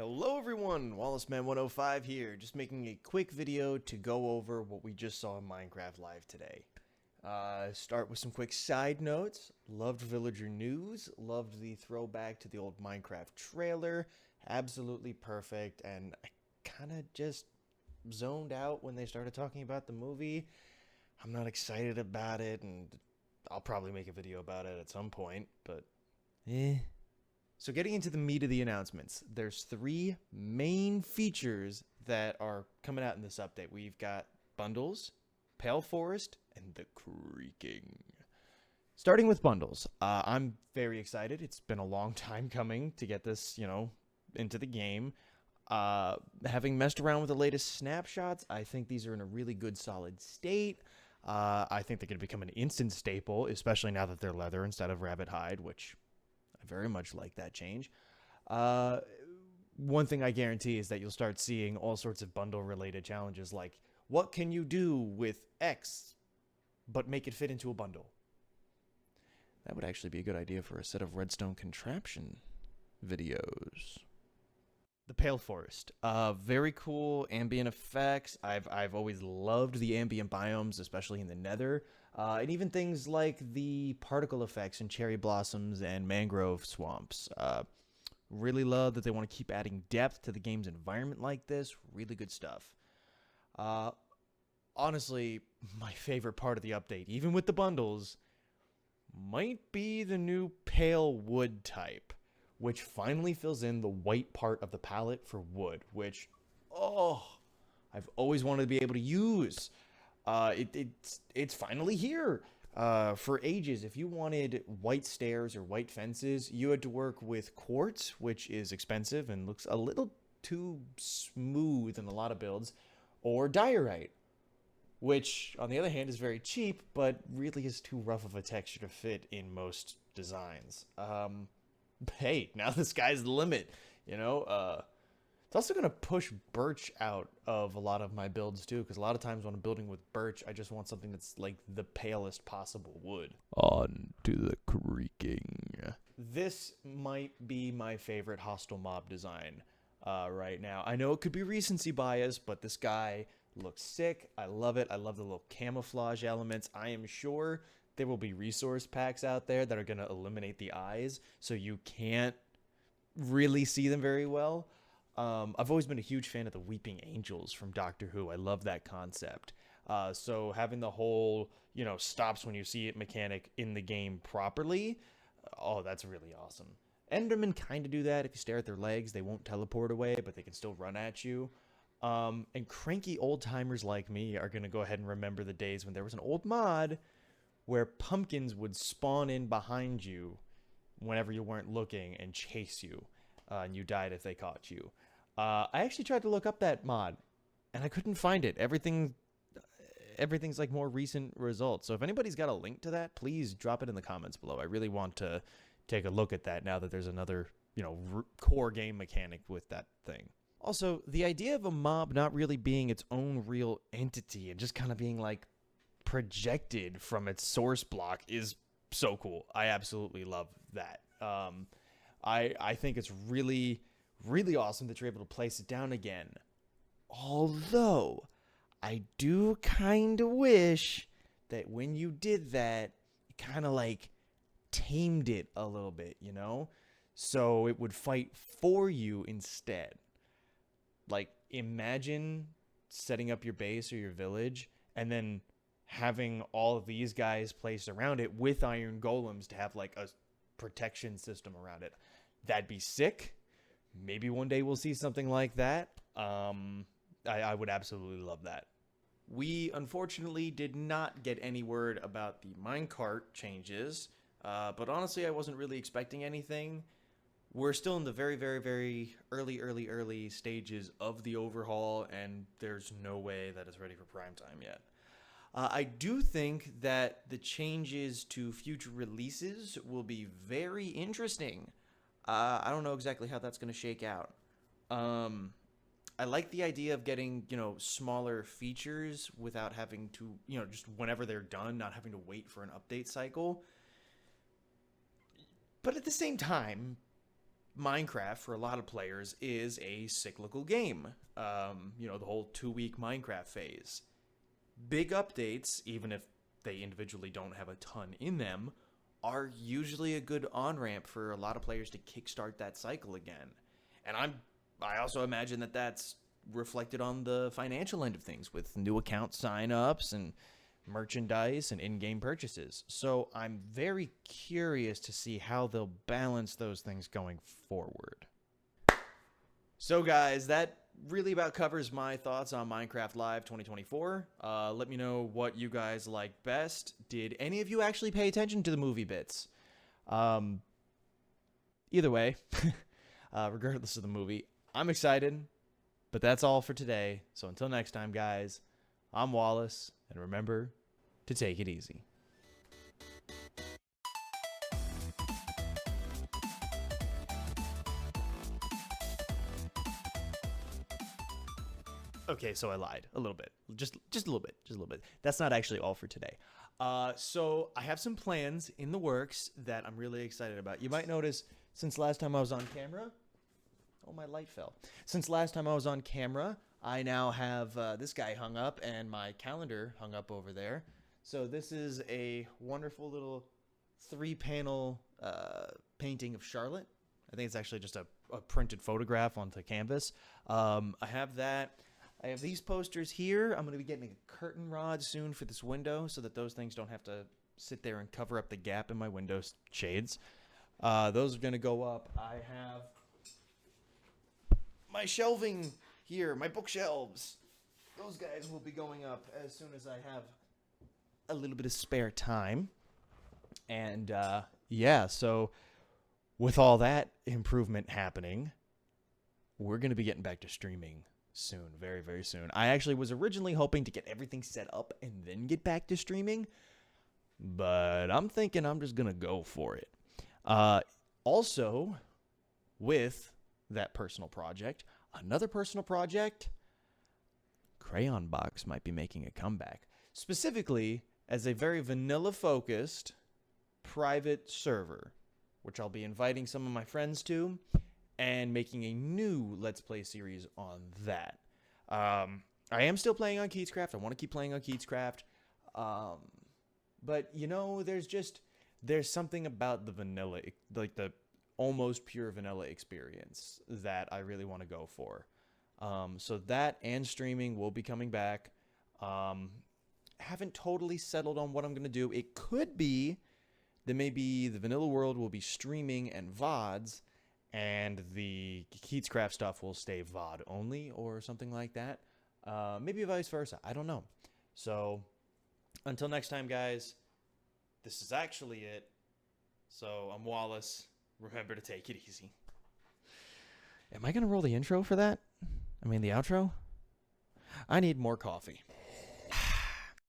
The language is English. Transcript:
Hello everyone, WallaceMan105 here, just making a quick video to go over what we just saw in Minecraft Live today. Start with some quick side notes. Loved villager news, loved the throwback to the old Minecraft trailer, absolutely perfect, and I kind of just zoned out when they started talking about the movie. I'm not excited about it, and I'll probably make a video about it at some point, but So getting into the meat of the announcements, there's three main features that are coming out in this update. We've got bundles, Pale Forest, and the creaking. Starting with bundles, I'm very excited. It's been a long time coming to get this, into the game. Having messed around with the latest snapshots, I think these are in a really good, solid state. I think they're going to become an instant staple, especially now that they're leather instead of rabbit hide, which I very much like that change. One thing I guarantee is that you'll start seeing all sorts of bundle-related challenges like, what can you do with X, but make it fit into a bundle? That would actually be a good idea for a set of redstone contraption videos. The Pale Forest. Very cool ambient effects. I've always loved the ambient biomes, especially in the Nether. And even things like the particle effects in cherry blossoms and mangrove swamps. Really love that they want to keep adding depth to the game's environment like this. Really good stuff. Honestly, my favorite part of the update, even with the bundles, might be the new pale wood type, which finally fills in the white part of the palette for wood, which, I've always wanted to be able to use. It's finally here. For ages, if you wanted white stairs or white fences, you had to work with quartz, which is expensive and looks a little too smooth in a lot of builds, or diorite, which, on the other hand, is very cheap, but really is too rough of a texture to fit in most designs. Hey, now the sky's the limit, It's also going to push birch out of a lot of my builds, too, because a lot of times when I'm building with birch, I just want something that's like the palest possible wood. On to the creaking. This might be my favorite hostile mob design right now. I know it could be recency bias, but this guy looks sick. I love it. I love the little camouflage elements. I am sure there will be resource packs out there that are going to eliminate the eyes, so you can't really see them very well. I've always been a huge fan of the Weeping Angels from Doctor Who. I love that concept. So having the whole, stops when you see it mechanic in the game properly, that's really awesome. Endermen kind of do that. If you stare at their legs, they won't teleport away, but they can still run at you. And cranky old-timers like me are going to go ahead and remember the days when there was an old mod where pumpkins would spawn in behind you whenever you weren't looking and chase you, and you died if they caught you. I actually tried to look up that mod, and I couldn't find it. Everything's like more recent results. So if anybody's got a link to that, please drop it in the comments below. I really want to take a look at that now that there's another, core game mechanic with that thing. Also, the idea of a mob not really being its own real entity and just kind of being like projected from its source block is so cool. I absolutely love that. I think it's really, really awesome that you're able to place it down again. Although, I do kind of wish that when you did that, it kind of like tamed it a little bit, So it would fight for you instead. Like, imagine setting up your base or your village and then having all of these guys placed around it with iron golems to have like a protection system around it. That'd be sick. Maybe one day we'll see something like that. I would absolutely love that. We unfortunately did not get any word about the minecart changes, but honestly I wasn't really expecting anything. We're still in the very, very, very early stages of the overhaul, and there's no way that it's ready for prime time yet. I do think that the changes to future releases will be very interesting. I don't know exactly how that's going to shake out. I like the idea of getting, smaller features without having to, just whenever they're done, not having to wait for an update cycle. But at the same time, Minecraft, for a lot of players, is a cyclical game. The whole 2-week Minecraft phase. Big updates, even if they individually don't have a ton in them, are usually a good on-ramp for a lot of players to kickstart that cycle again. And I also imagine that that's reflected on the financial end of things with new account sign-ups and merchandise and in-game purchases. So I'm very curious to see how they'll balance those things going forward. So guys, that really about covers my thoughts on Minecraft Live 2024. Let me know what you guys like best. Did any of you actually pay attention to the movie bits? Either way, regardless of the movie, I'm excited. But that's all for today. So until next time, guys, I'm Wallace, and remember to take it easy. Okay, so I lied a little bit. Just a little bit. Just a little bit. That's not actually all for today. So I have some plans in the works that I'm really excited about. You might notice since last time I was on camera, oh, my light fell. Since last time I was on camera, I now have this guy hung up and my calendar hung up over there. So this is a wonderful little 3-panel painting of Charlotte. I think it's actually just a printed photograph onto canvas. I have that. I have these posters here. I'm going to be getting a curtain rod soon for this window so that those things don't have to sit there and cover up the gap in my window shades. Those are going to go up. I have my shelving here, my bookshelves. Those guys will be going up as soon as I have a little bit of spare time. And so with all that improvement happening, we're going to be getting back to streaming soon, very, very soon. I actually was originally hoping to get everything set up and then get back to streaming, but I'm thinking I'm just going to go for it. Also, with that personal project, another personal project, Crayon Box might be making a comeback. Specifically, as a very vanilla-focused private server, which I'll be inviting some of my friends to, and making a new Let's Play series on that. I am still playing on Keatscraft. I want to keep playing on Keatscraft. But, there's something about the vanilla, like the almost pure vanilla experience that I really want to go for. So that and streaming will be coming back. Haven't totally settled on what I'm going to do. It could be that maybe the vanilla world will be streaming and VODs, and the Keatscraft stuff will stay VOD only or something like that. Maybe vice versa. I don't know. So until next time, guys, this is actually it. So I'm Wallace. Remember to take it easy. Am I going to roll the intro for that? I mean, the outro? I need more coffee.